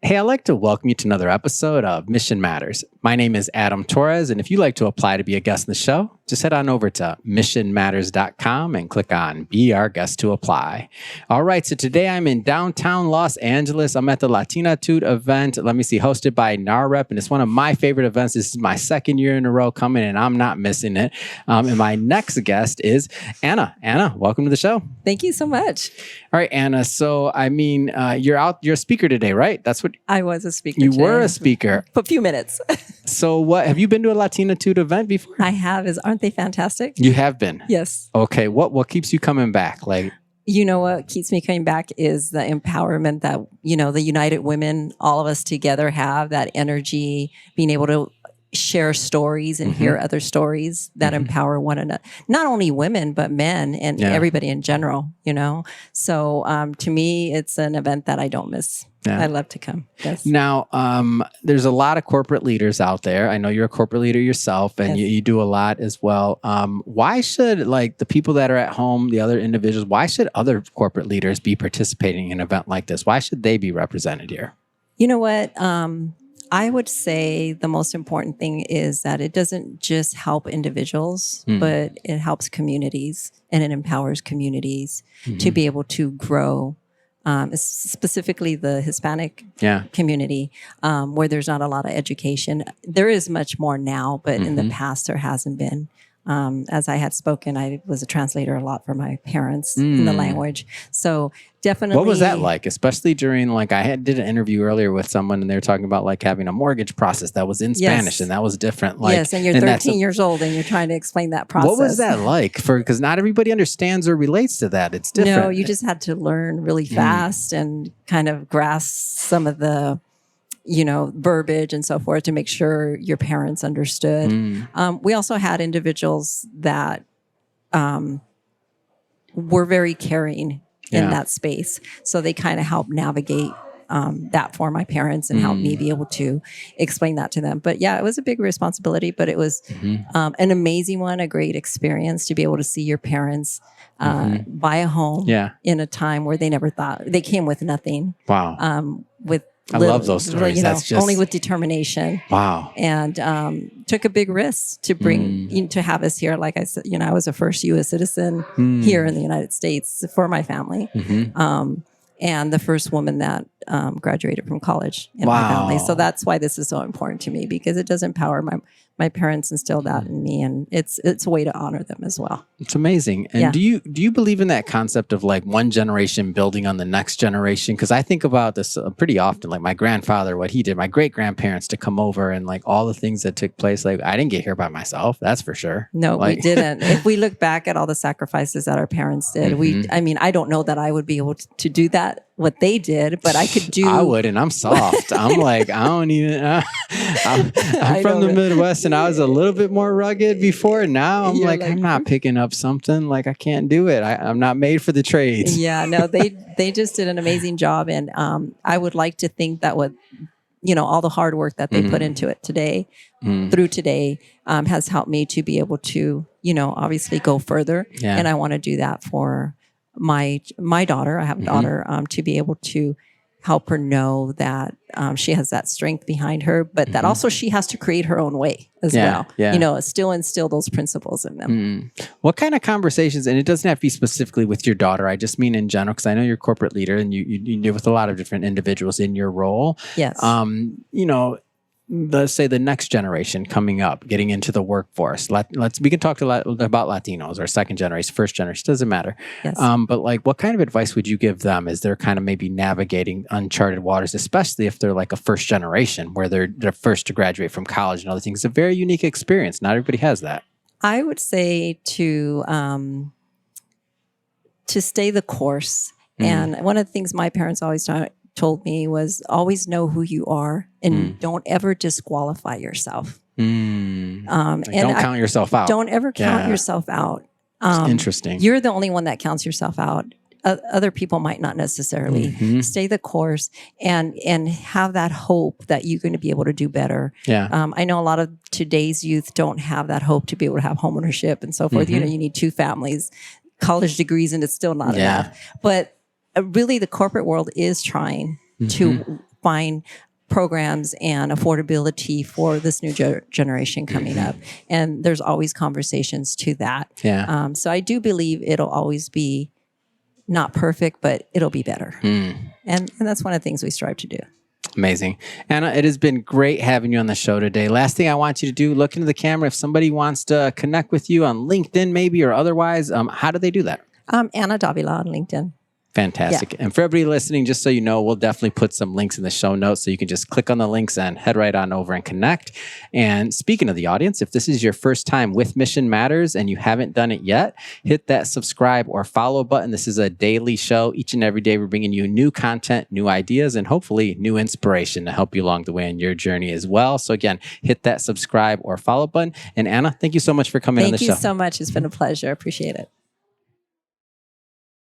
Hey, I'd like to welcome you to another episode of Mission Matters. My name is Adam Torres, and if you'd like to apply to be a guest in the show, just head on over to missionmatters.com and click on Be Our Guest to apply. All right, so today I'm in downtown Los Angeles. I'm at the Latinatude event, hosted by NARREP, and it's one of my favorite events. This is my second year in a row coming, and I'm not missing it. And my next guest is Anna. Anna, welcome to the show. Thank you so much. All right, Anna. So, you're a speaker today, right? That's what I was a speaker. You today. were a speaker. For a few minutes. So what, have you been to a Latinatude event before? I have. Aren't they fantastic? You have been? Yes. Okay. What keeps you coming back? You know what keeps me coming back is the empowerment that, the United Women, all of us together have, that energy, being able to share stories and hear other stories that empower one another. Not only women, but men and everybody in general, So to me, it's an event that I don't miss. Yeah. I love to come. Yes. Now, there's a lot of corporate leaders out there. I know you're a corporate leader yourself, and you do a lot as well. Why should the people that are at home, the other individuals, why should other corporate leaders be participating in an event like this? Why should they be represented here? You know what? I would say the most important thing is that it doesn't just help individuals, but it helps communities and it empowers communities to be able to grow. Specifically the Hispanic community, where there's not a lot of education. There is much more now, but in the past there hasn't been. As I had spoken, I was a translator a lot for my parents in the language. So definitely. What was that like? Especially during, did an interview earlier with someone and they were talking about having a mortgage process that was in Spanish and that was different. Yes, and you're 13 years old and you're trying to explain that process. What was that like? Because not everybody understands or relates to that. It's different. No, you just had to learn really fast and kind of grasp some of the verbiage and so forth to make sure your parents understood. We also had individuals that were very caring in that space. So they kind of helped navigate that for my parents and help me be able to explain that to them. But yeah, it was a big responsibility, but it was an amazing one, a great experience to be able to see your parents buy a home in a time where they never thought, they came with nothing. Wow. I little, love those stories. That's just only with determination. Wow. And took a big risk to bring to have us here. Like I said, I was a first U.S. citizen here in the United States for my family, and the first woman that graduated from college in my family. So that's why this is so important to me, because it does empower my parents, instilled that in me, and it's a way to honor them as well. It's amazing. And do you believe in that concept of one generation building on the next generation? Because I think about this pretty often. My grandfather, what he did, my great grandparents to come over, and all the things that took place. I didn't get here by myself. That's for sure. No, we didn't. If we look back at all the sacrifices that our parents did, I don't know that I would be able to do that, what they did, but I could do. I would, and I'm soft. I'm I don't even. I'm from the Midwest, and I was a little bit more rugged before. Now I'm I'm not picking up something. I can't do it. I'm not made for the trades. Yeah, no, they just did an amazing job, and I would like to think that what all the hard work that they put into it today, through today, has helped me to be able to obviously go further, and I want to do that for my daughter. I have a daughter, to be able to help her know that she has that strength behind her, but that also she has to create her own way as well. Yeah. Still instill those principles in them. What kind of conversations, and it doesn't have to be specifically with your daughter, I just mean in general, because I know you're a corporate leader and you deal with a lot of different individuals in your role. Yes. Let's say the next generation coming up, getting into the workforce. We can talk about Latinos or second generation, first generation, doesn't matter. Yes. But what kind of advice would you give them as they're kind of maybe navigating uncharted waters, especially if they're a first generation where they're first to graduate from college and other things? It's a very unique experience. Not everybody has that. I would say to stay the course. And one of the things my parents always told me was always know who you are and don't ever disqualify yourself. And don't count yourself out. Don't ever count yourself out. Interesting. You're the only one that counts yourself out. Other people might not necessarily. Stay the course and have that hope that you're going to be able to do better. I know a lot of today's youth don't have that hope to be able to have homeownership and so forth. You need 2 families, college degrees, and it's still not enough. But really, the corporate world is trying to find programs and affordability for this new generation coming up. And there's always conversations to that. Yeah. So I do believe it'll always be not perfect, but it'll be better. And that's one of the things we strive to do. Amazing. Anna, it has been great having you on the show today. Last thing I want you to do, look into the camera. If somebody wants to connect with you on LinkedIn maybe or otherwise, how do they do that? Anna Davila on LinkedIn. Fantastic. And for everybody listening, just so you know, we'll definitely put some links in the show notes so you can just click on the links and head right on over and connect. And speaking of the audience, if this is your first time with Mission Matters and you haven't done it yet, hit that subscribe or follow button. This is a daily show. Each and every day, we're bringing you new content, new ideas, and hopefully new inspiration to help you along the way in your journey as well. So again, hit that subscribe or follow button. And Anna, thank you so much for coming on the show. Thank you so much. It's been a pleasure. I appreciate it.